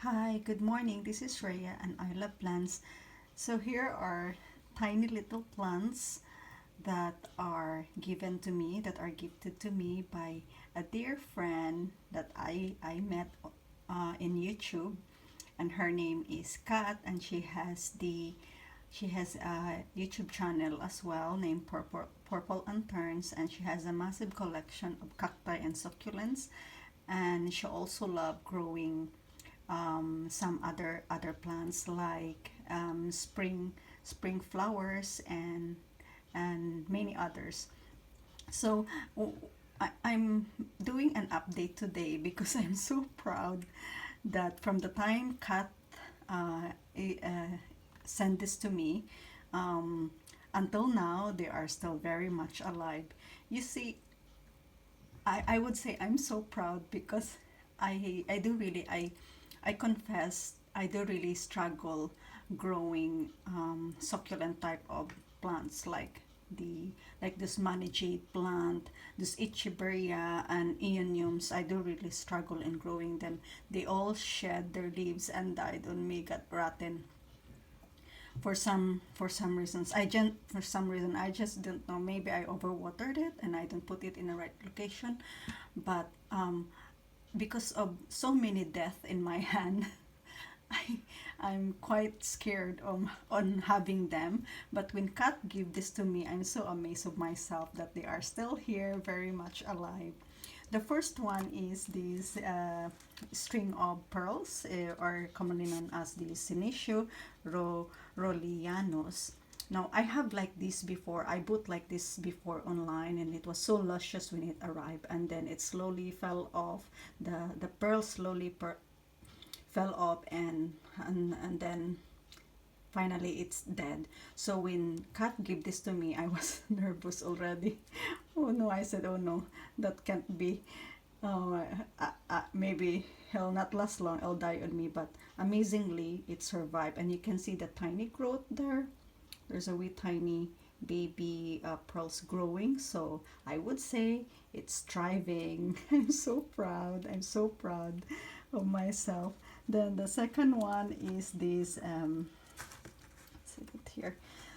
Hi, good morning. This is Rhea and I love plants. So here are tiny little plants that are given to me, that are gifted to me by a dear friend that I met in YouTube, and her name is Kat, and she has a YouTube channel as well named Purple and Thorns, and she has a massive collection of cacti and succulents, and she also loves growing some other plants like spring flowers and many others. So I'm doing an update today because I'm so proud that from the time Kat uh, sent this to me, um, until now they are still very much alive. You see, I would say I'm so proud because I do really I confess I do really struggle growing succulent type of plants the like this managed plant, this Echeveria and Ioniums. I do really struggle in growing them. They all shed their leaves and died on me, got rotten for some reasons. For some reason I just don't know. Maybe I overwatered it and I didn't put it in the right location, but because of so many death in my hand, I, I'm quite scared on having them. But when Kat gave this to me, I'm so amazed of myself that they are still here, very much alive. The first one is this string of pearls, or commonly known as the Senecio Rollianus. Now, I have like this before. I bought like this before online, and it was so luscious when it arrived, and then it slowly fell off. The pearls slowly fell off, and then finally it's dead. So when Kat gave this to me, I was nervous already. Oh no, I said, oh no, that can't be. Oh, maybe he'll not last long, it'll die on me. But amazingly, it survived, and you can see the tiny growth there. There's a wee tiny baby pearls growing, so I would say it's thriving. I'm so proud. I'm so proud of myself. Then the second one is this see it here,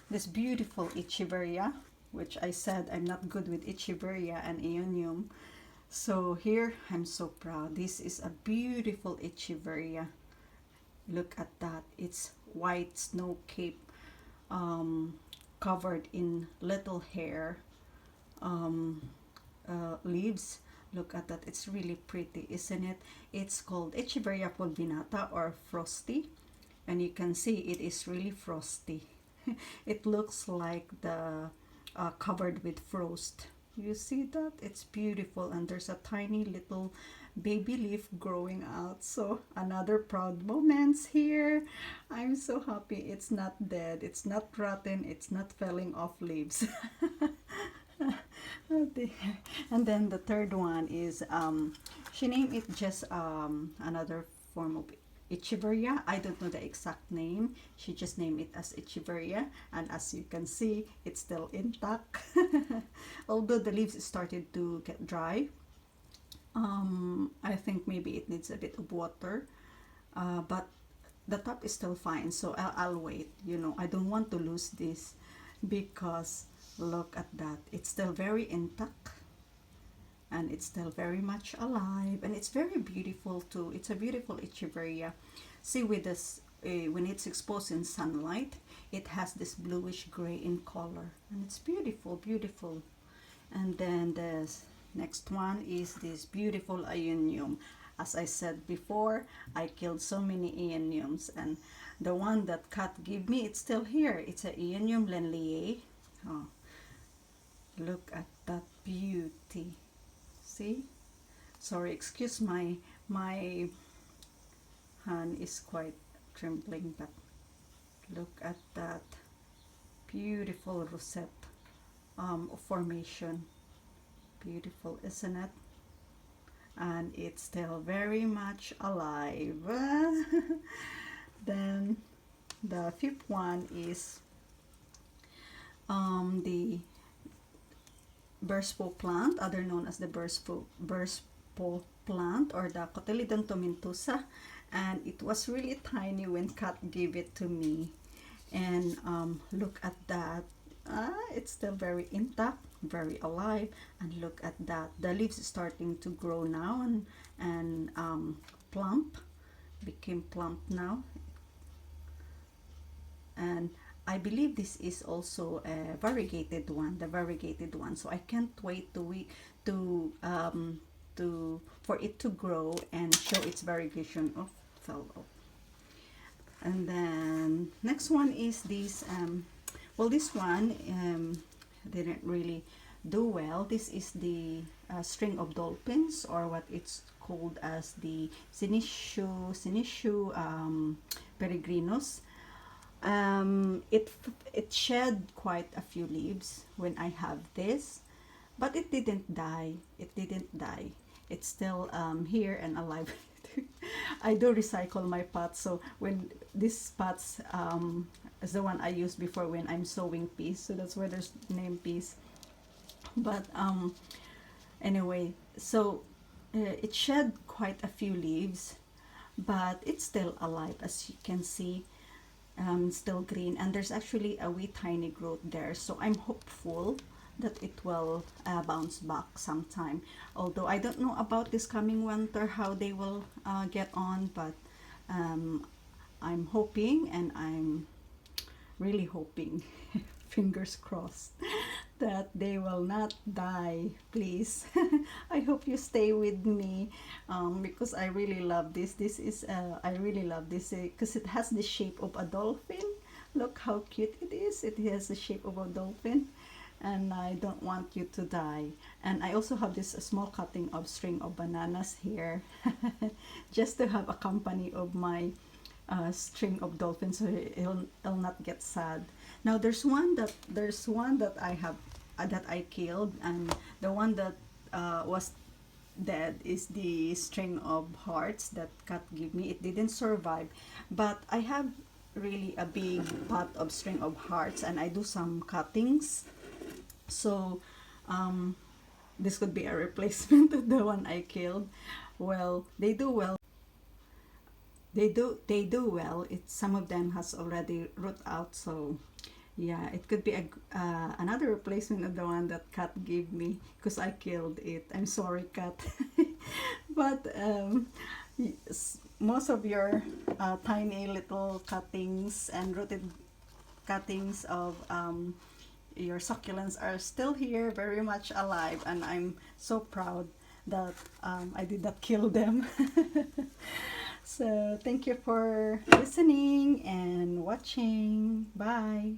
this beautiful Echeveria, which I said I'm not good with Echeveria and Ionium. So here I'm so proud. This is a beautiful Echeveria. Look at that. It's white snow cape, um, covered in little hair, um, leaves. Look at that. It's really pretty, isn't it? It's called Echeveria Pulvinata, or frosty, and you can see it is really frosty. It looks like the covered with frost. You see that? It's beautiful, and there's a tiny little baby leaf growing out. So another proud moments here. I'm so happy it's not dead, it's not rotten, it's not falling off leaves. And then the third one is she named it just another form of Echeveria. I don't know the exact name. She just named it as Echeveria, and as you can see, it's still intact. Although the leaves started to get dry, I think maybe it needs a bit of water, but the top is still fine. So I'll wait. You know, I don't want to lose this because look at that. It's still very intact, and it's still very much alive, and it's very beautiful too. It's a beautiful Echeveria. See, with this when it's exposed in sunlight, it has this bluish gray in color, and it's beautiful. And then the next one is this beautiful Ionium. As I said before, I killed so many Ioniums, and the one that Kat gave me, it's still here. It's a Ionium Lenlier. Oh, look at that beauty. See? Sorry, excuse my hand is quite trembling, but look at that beautiful rosette formation. Beautiful, isn't it? And it's still very much alive. Then the fifth one is the burstpo plant, other known as the burstpo plant, or the Coetellidento mintusa. and it was really tiny when Kat gave it to me. And look at that. It's still very intact, very alive. And look at that, the leaves starting to grow now, and plump, became plump now. And I believe this is also a variegated one, the variegated one. So I can't wait to for it to grow and show its variegation. Oh, fell off. And then next one is this. Well, this one didn't really do well. This is the string of dolphins, or what it's called as the Sinishu peregrinus. It shed quite a few leaves when I have this, but it didn't die. It didn't die. It's still here and alive. I do recycle my pots, so when these pots is the one I used before when I'm sowing peas, so that's where there's name peas. But anyway, so it shed quite a few leaves, but it's still alive, as you can see. Still green, and there's actually a wee tiny growth there, so I'm hopeful that it will bounce back sometime. Although I don't know about this coming winter how they will get on, but I'm hoping, and I'm really hoping fingers crossed that they will not die, please. I hope you stay with me, because I really love this. This is I really love this because it has the shape of a dolphin. Look how cute it is. It has the shape of a dolphin, and I don't want you to die. And I also have this small cutting of string of bananas here just to have a company of my string of dolphins, so it'll not get sad. Now there's one that I have that I killed, and the one that was dead is the string of hearts that Kat gave me. It didn't survive, but I have really a big pot of string of hearts, and I do some cuttings, so this could be a replacement of the one I killed. Well, they do well. They do well. It Some of them has already root out, so yeah, it could be another replacement of the one that Kat gave me because I killed it. I'm sorry, Kat. But most of your tiny little cuttings and rooted cuttings of your succulents are still here, very much alive, and I'm so proud that I did not kill them. So thank you for listening and watching. Bye.